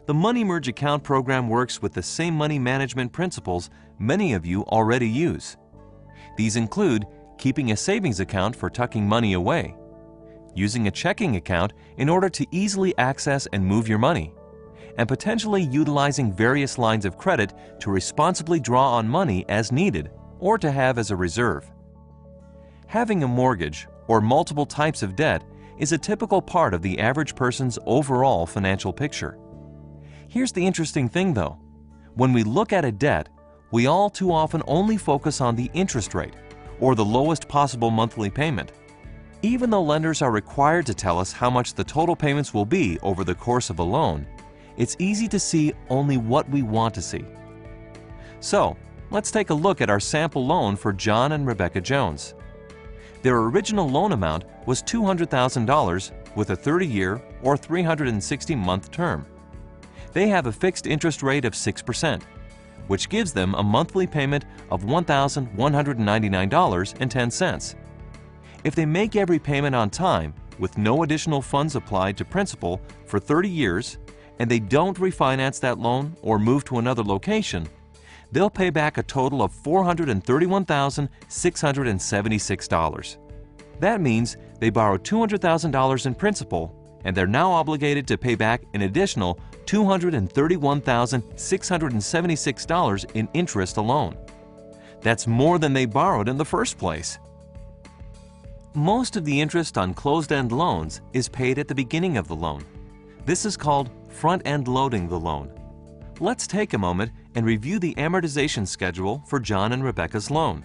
The Money Merge Account program works with the same money management principles many of you already use. These include keeping a savings account for tucking money away, using a checking account in order to easily access and move your money, and potentially utilizing various lines of credit to responsibly draw on money as needed or to have as a reserve. Having a mortgage or multiple types of debt is a typical part of the average person's overall financial picture. Here's the interesting thing though. When we look at a debt, we all too often only focus on the interest rate or the lowest possible monthly payment. Even though lenders are required to tell us how much the total payments will be over the course of a loan, it's easy to see only what we want to see. So, let's take a look at our sample loan for John and Rebecca Jones. Their original loan amount was $200,000 with a 30-year or 360-month term. They have a fixed interest rate of 6%, which gives them a monthly payment of $1,199.10. If they make every payment on time with no additional funds applied to principal for 30 years and they don't refinance that loan or move to another location, they'll pay back a total of $431,676. That means they borrowed $200,000 in principal and they're now obligated to pay back an additional $231,676 in interest alone. That's more than they borrowed in the first place. Most of the interest on closed-end loans is paid at the beginning of the loan. This is called front-end loading the loan. Let's take a moment and review the amortization schedule for John and Rebecca's loan.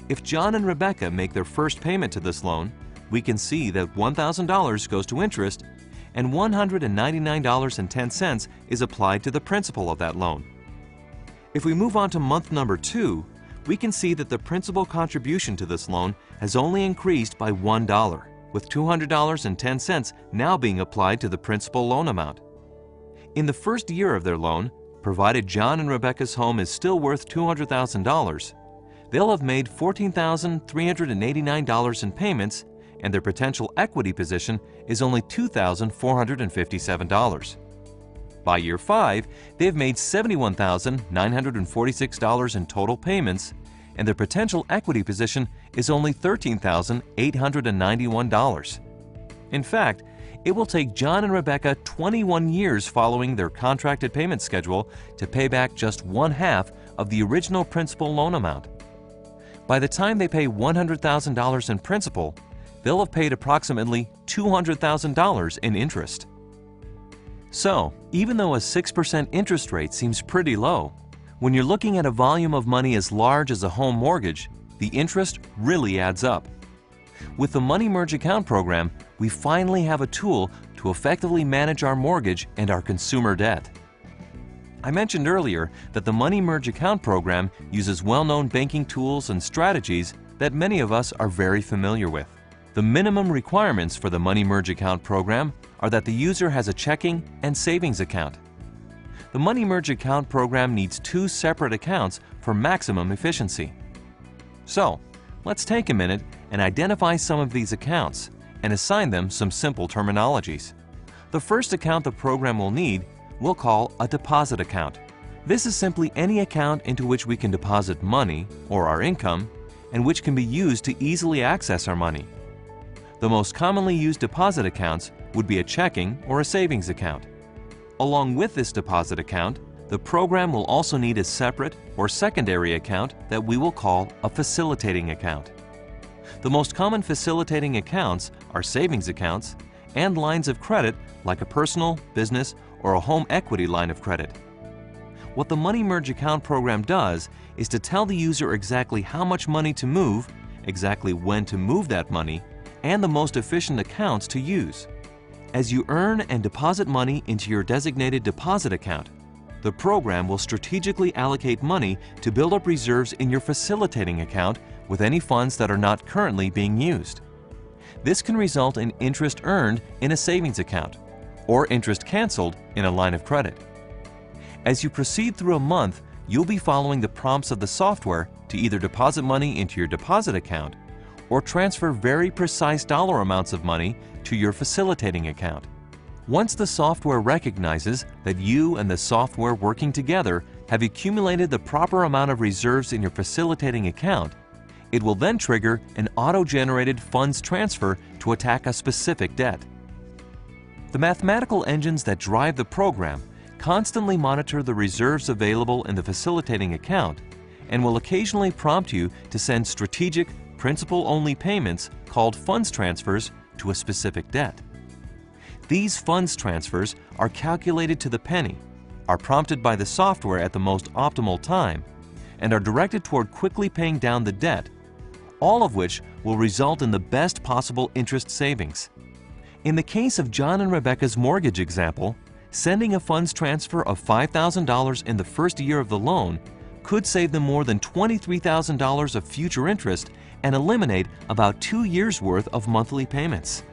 If John and Rebecca make their first payment to this loan, we can see that $1,000 goes to interest and $199.10 is applied to the principal of that loan. If we move on to month number 2, we can see that the principal contribution to this loan has only increased by $1, with $200.10 now being applied to the principal loan amount. In the first year of their loan, provided John and Rebecca's home is still worth $200,000, they'll have made $14,389 in payments and their potential equity position is only $2,457. By year 5, they've made $71,946 in total payments and their potential equity position is only $13,891. In fact, it will take John and Rebecca 21 years following their contracted payment schedule to pay back just one-half of the original principal loan amount. By the time they pay $100,000 in principal, they'll have paid approximately $200,000 in interest. So, even though a 6% interest rate seems pretty low, when you're looking at a volume of money as large as a home mortgage, the interest really adds up. With the Money Merge Account program, we finally have a tool to effectively manage our mortgage and our consumer debt. I mentioned earlier that the Money Merge Account program uses well-known banking tools and strategies that many of us are very familiar with. The minimum requirements for the Money Merge Account program are that the user has a checking and savings account. The Money Merge Account program needs 2 separate accounts for maximum efficiency. So, let's take a minute and identify some of these accounts and assign them some simple terminologies. The first account the program will need we'll call a deposit account. This is simply any account into which we can deposit money or our income and which can be used to easily access our money. The most commonly used deposit accounts would be a checking or a savings account. Along with this deposit account, the program will also need a separate or secondary account that we will call a facilitating account. The most common facilitating accounts are savings accounts and lines of credit like a personal, business, or a home equity line of credit. What the Money Merge Account program does is to tell the user exactly how much money to move, exactly when to move that money, and the most efficient accounts to use. As you earn and deposit money into your designated deposit account, the program will strategically allocate money to build up reserves in your facilitating account with any funds that are not currently being used. This can result in interest earned in a savings account or interest canceled in a line of credit. As you proceed through a month, you'll be following the prompts of the software to either deposit money into your deposit account or transfer very precise dollar amounts of money to your facilitating account. Once the software recognizes that you and the software working together have accumulated the proper amount of reserves in your facilitating account, it will then trigger an auto-generated funds transfer to attack a specific debt. The mathematical engines that drive the program constantly monitor the reserves available in the facilitating account and will occasionally prompt you to send strategic, principal-only payments called funds transfers to a specific debt. These funds transfers are calculated to the penny, are prompted by the software at the most optimal time, and are directed toward quickly paying down the debt, all of which will result in the best possible interest savings. In the case of John and Rebecca's mortgage example, sending a funds transfer of $5,000 in the first year of the loan could save them more than $23,000 of future interest and eliminate about 2 years' worth of monthly payments.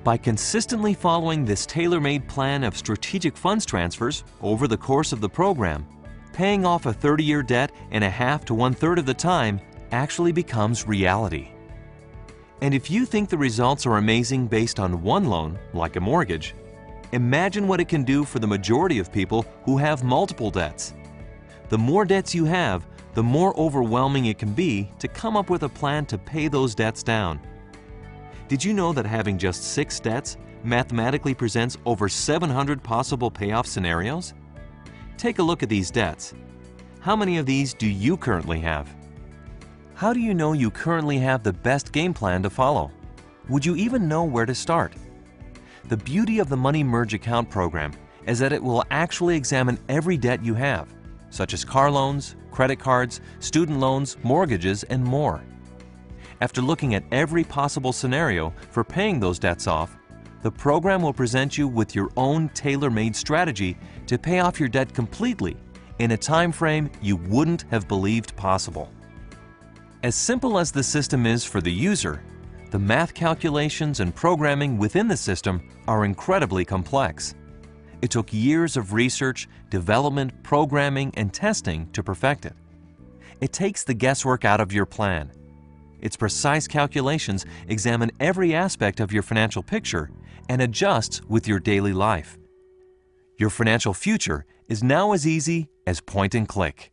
By consistently following this tailor-made plan of strategic funds transfers over the course of the program, paying off a 30-year debt in a half to 1/3 of the time actually becomes reality. And if you think the results are amazing based on one loan, like a mortgage, imagine what it can do for the majority of people who have multiple debts. The more debts you have, the more overwhelming it can be to come up with a plan to pay those debts down. Did you know that having just 6 debts mathematically presents over 700 possible payoff scenarios? Take a look at these debts. How many of these do you currently have? How do you know you currently have the best game plan to follow? Would you even know where to start? The beauty of the Money Merge account program is that it will actually examine every debt you have, such as car loans, credit cards, student loans, mortgages, and more. After looking at every possible scenario for paying those debts off, the program will present you with your own tailor-made strategy to pay off your debt completely in a time frame you wouldn't have believed possible. As simple as the system is for the user, the math calculations and programming within the system are incredibly complex. It took years of research, development, programming, and testing to perfect it. It takes the guesswork out of your plan. Its precise calculations examine every aspect of your financial picture and adjusts with your daily life. Your financial future is now as easy as point and click.